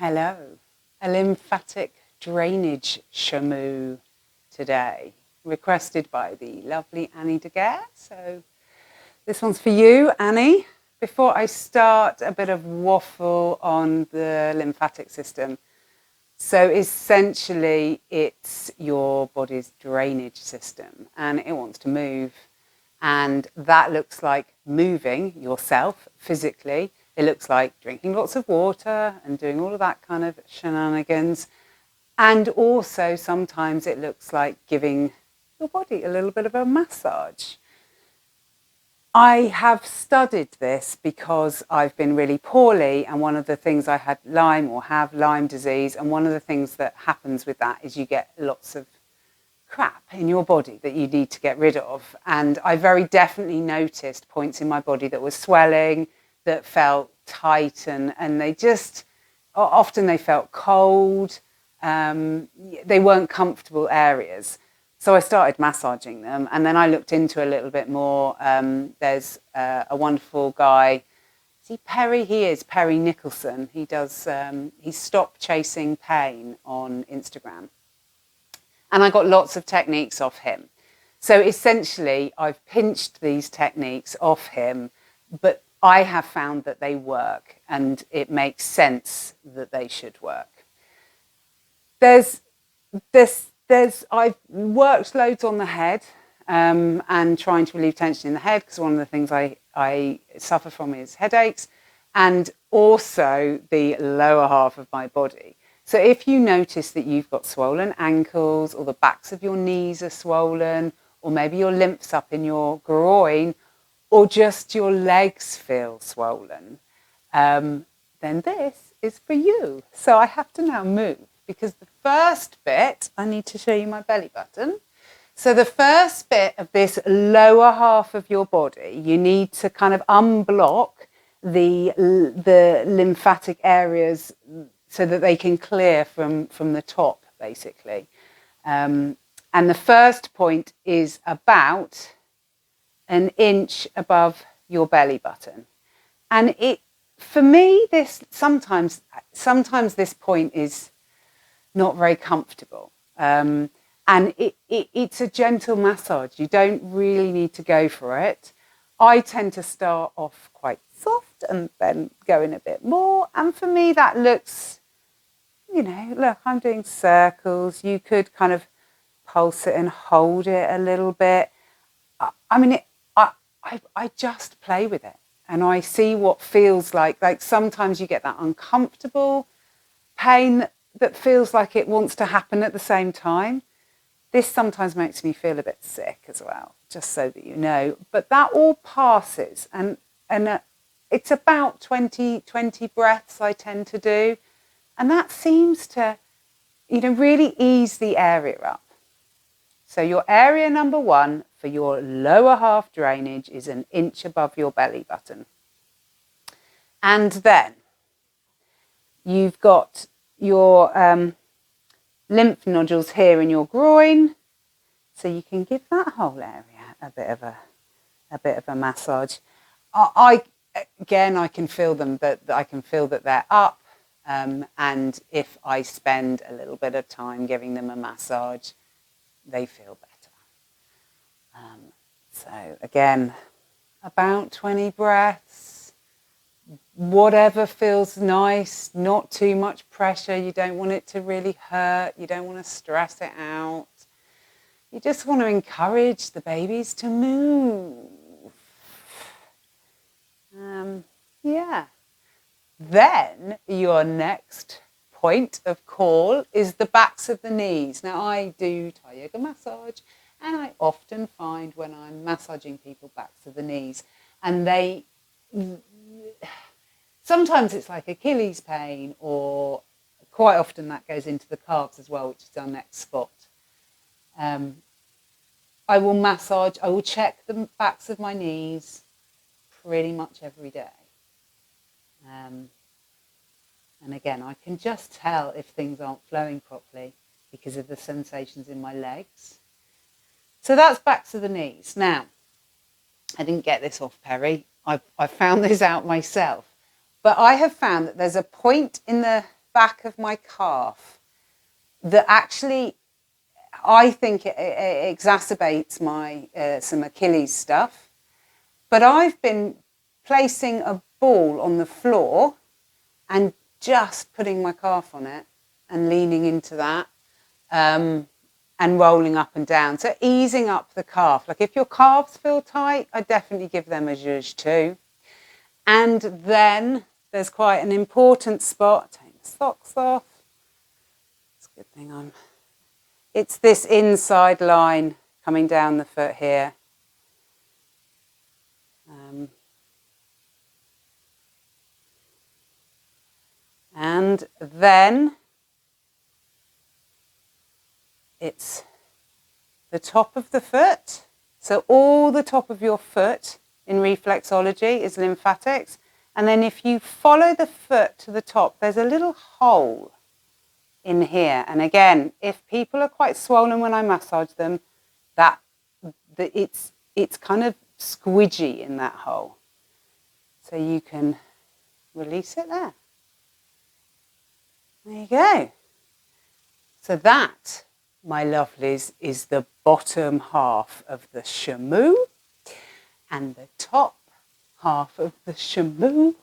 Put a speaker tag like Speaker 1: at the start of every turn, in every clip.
Speaker 1: Hello, a lymphatic drainage shamu today, requested by the lovely Annie de Guerre. So this one's for you, Annie. Before I start, a bit of waffle on the lymphatic system. So essentially, it's your body's drainage system and it wants to move. And that looks like moving yourself physically. It looks like drinking lots of water and doing all of that kind of shenanigans. And also sometimes it looks like giving your body a little bit of a massage. I have studied this because I've been really poorly, and one of the things I had have Lyme disease, and one of the things that happens with that is you get lots of crap in your body that you need to get rid of. And I very definitely noticed points in my body that were swelling, that felt tight, and they just, often they felt cold. They weren't comfortable areas. So I started massaging them, and then I looked into a little bit more. There's a wonderful guy. Is he Perry? He is Perry Nicholson. He does. He Stop Chasing Pain on Instagram, and I got lots of techniques off him. So essentially, I've pinched these techniques off him, but I have found that they work, and it makes sense that they should work. I've worked loads on the head and trying to relieve tension in the head, because one of the things I suffer from is headaches, and also the lower half of my body. So if you notice that you've got swollen ankles, or the backs of your knees are swollen, or maybe your lymph's up in your groin, or just your legs feel swollen, then this is for you. So I have to now move, because the first bit, I need to show you my belly button. So the first bit of this lower half of your body, you need to kind of unblock the lymphatic areas so that they can clear from the top, basically. And the first point is about an inch above your belly button. And for me, sometimes this point is not very comfortable. And it's a gentle massage. You don't really need to go for it. I tend to start off quite soft and then go in a bit more. And for me, that looks, look, I'm doing circles. You could kind of pulse it and hold it a little bit. I just play with it, and I see what feels like. Like sometimes you get that uncomfortable pain that feels like it wants to happen at the same time. This sometimes makes me feel a bit sick as well, just so that you know. But that all passes, and it's about 20 breaths I tend to do, and that seems to, really ease the area up. So your area number one for your lower half drainage is an inch above your belly button. And then you've got your lymph nodules here in your groin. So you can give that whole area a bit of a massage. I can feel them, I can feel that they're up. And if I spend a little bit of time giving them a massage, they feel better. So again, about 20 breaths, whatever feels nice, not too much pressure. You don't want it to really hurt. You don't want to stress it out. You just want to encourage the babies to move. Then your next point of call is the backs of the knees. Now, I do Thai yoga massage, and I often find when I'm massaging people backs of the knees, and sometimes it's like Achilles pain, or quite often that goes into the calves as well, which is our next spot. I will check the backs of my knees pretty much every day. And again, I can just tell if things aren't flowing properly because of the sensations in my legs. So that's backs of the knees. Now, I didn't get this off Perry. I found this out myself. But I have found that there's a point in the back of my calf that actually I think it exacerbates my some Achilles stuff. But I've been placing a ball on the floor and just putting my calf on it and leaning into that and rolling up and down. So easing up the calf. Like if your calves feel tight, I definitely give them a zhuzh too. And then there's quite an important spot. Take the socks off. It's a good thing it's this inside line coming down the foot here. And then it's the top of the foot. So all the top of your foot in reflexology is lymphatics. And then if you follow the foot to the top, there's a little hole in here. And again, if people are quite swollen when I massage them, it's kind of squidgy in that hole. So you can release it there. There you go. So that, my lovelies, is the bottom half of the chameau, and the top half of the chameau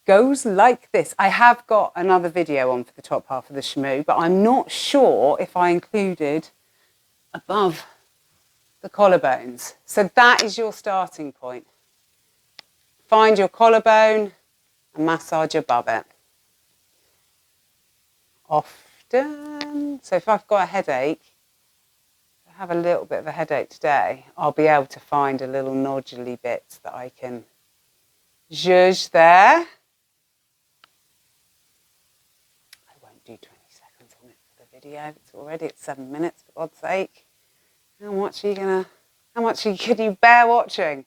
Speaker 1: goes like this. I have got another video on for the top half of the chameau, but I'm not sure if I included above the collarbones. So that is your starting point. Find your collarbone and massage above it. Often, so if I've got a headache, I have a little bit of a headache today, I'll be able to find a little noduly bit that I can zhuzh there. I won't do 20 seconds on it for the video. It's already at 7 minutes, for God's sake. How much can you bear watching?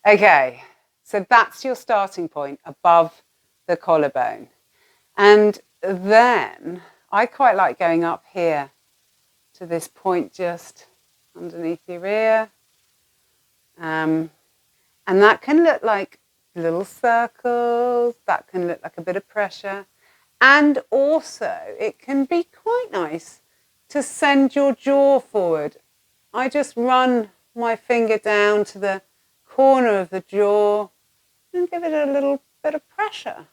Speaker 1: Okay, so that's your starting point above the collarbone. And then I quite like going up here to this point just underneath your ear. And that can look like little circles. That can look like a bit of pressure. And also it can be quite nice to send your jaw forward. I just run my finger down to the corner of the jaw and give it a little bit of pressure,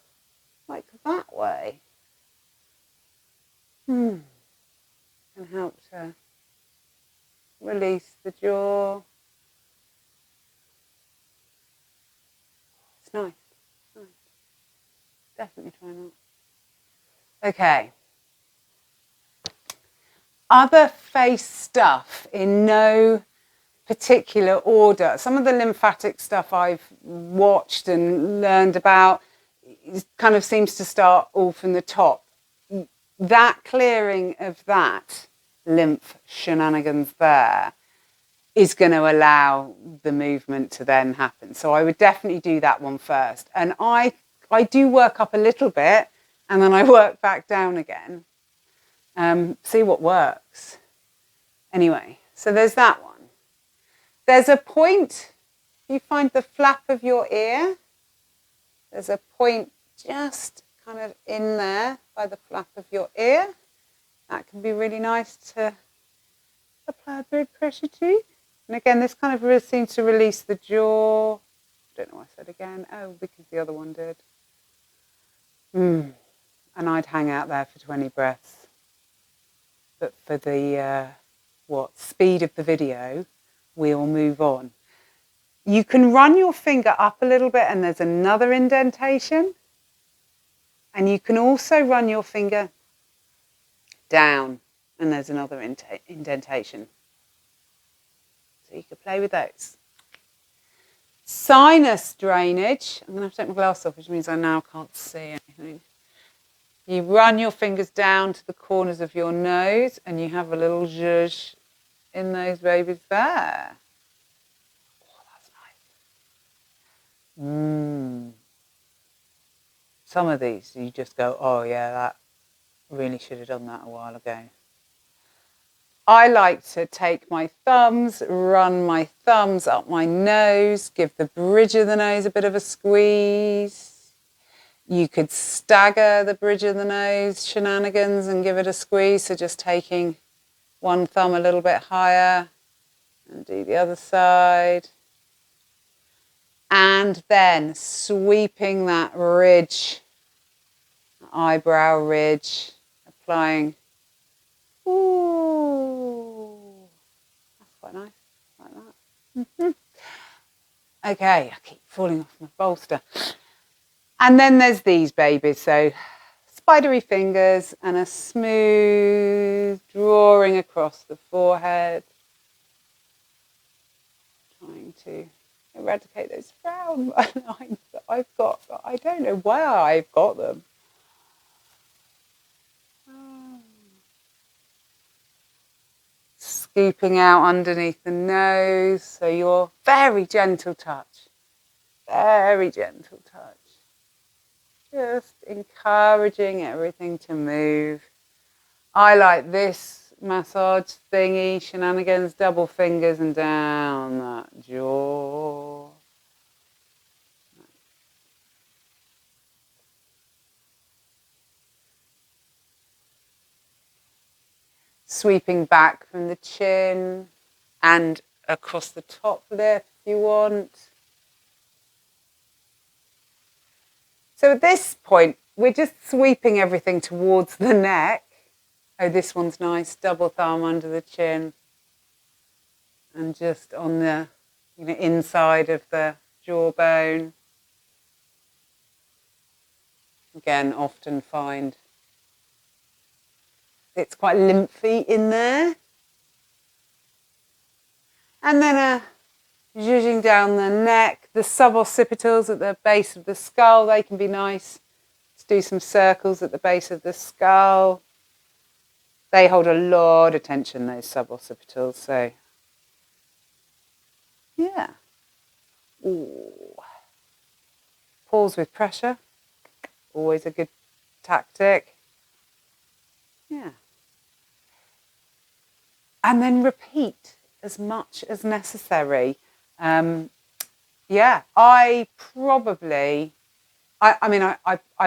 Speaker 1: like that way. Can help to release the jaw. It's nice. It's nice. Definitely try that. Okay. Other face stuff in no particular order. Some of the lymphatic stuff I've watched and learned about kind of seems to start all from the top. That clearing of that lymph shenanigans there is going to allow the movement to then happen. So I would definitely do that one first. And I do work up a little bit and then I work back down again. See what works. Anyway, so there's that one. There's a point, you find the flap of your ear. There's a point just kind of in there by the flap of your ear. That can be really nice to apply a bit of pressure to. And again, this kind of seems to release the jaw. I don't know what I said again. Oh, because the other one did. And I'd hang out there for 20 breaths. But for the speed of the video, we'll move on. You can run your finger up a little bit and there's another indentation. And you can also run your finger down and there's another indentation. So you could play with those. Sinus drainage. I'm going to have to take my glass off, which means I now can't see anything. You run your fingers down to the corners of your nose and you have a little zhuzh in those babies there. Oh, that's nice. Some of these, you just go, oh yeah, that really should have done that a while ago. I like to take my thumbs, run my thumbs up my nose, give the bridge of the nose a bit of a squeeze. You could stagger the bridge of the nose shenanigans and give it a squeeze. So just taking one thumb a little bit higher and do the other side. And then sweeping that ridge, eyebrow ridge, applying. Ooh, that's quite nice, like that. Mm-hmm. Okay, I keep falling off my bolster. And then there's these babies, so spidery fingers and a smooth drawing across the forehead, trying to eradicate those frown lines that I've got, but I don't know why I've got them. Scooping out underneath the nose, so your very gentle touch, very gentle touch. Just encouraging everything to move. I like this massage thingy, shenanigans, double fingers and down that jaw. Sweeping back from the chin and across the top lip if you want. So at this point, we're just sweeping everything towards the neck. Oh, this one's nice. Double thumb under the chin. And just on the inside of the jawbone. Again, often find it's quite lymphy in there. And then zhuzhing down the neck, the suboccipitals at the base of the skull, they can be nice. Let's do some circles at the base of the skull. They hold a lot of tension, those suboccipitals, so yeah. Ooh. Pause with pressure, always a good tactic. Yeah. And then repeat as much as necessary. Yeah, I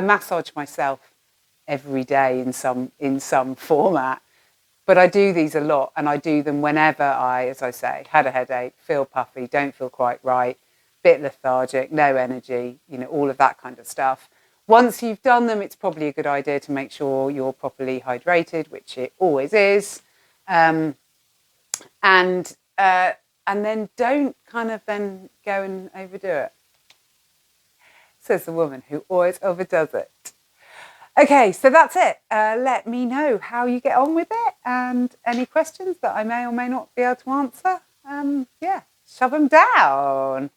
Speaker 1: massage myself every day in some format, but I do these a lot, and I do them whenever I, as I say, had a headache, feel puffy, don't feel quite right, bit lethargic, no energy, all of that kind of stuff. Once you've done them, it's probably a good idea to make sure you're properly hydrated, which it always is. And then don't kind of then go and overdo it. Says the woman who always overdoes it. Okay, so that's it. Let me know how you get on with it and any questions that I may or may not be able to answer. Yeah, shove them down.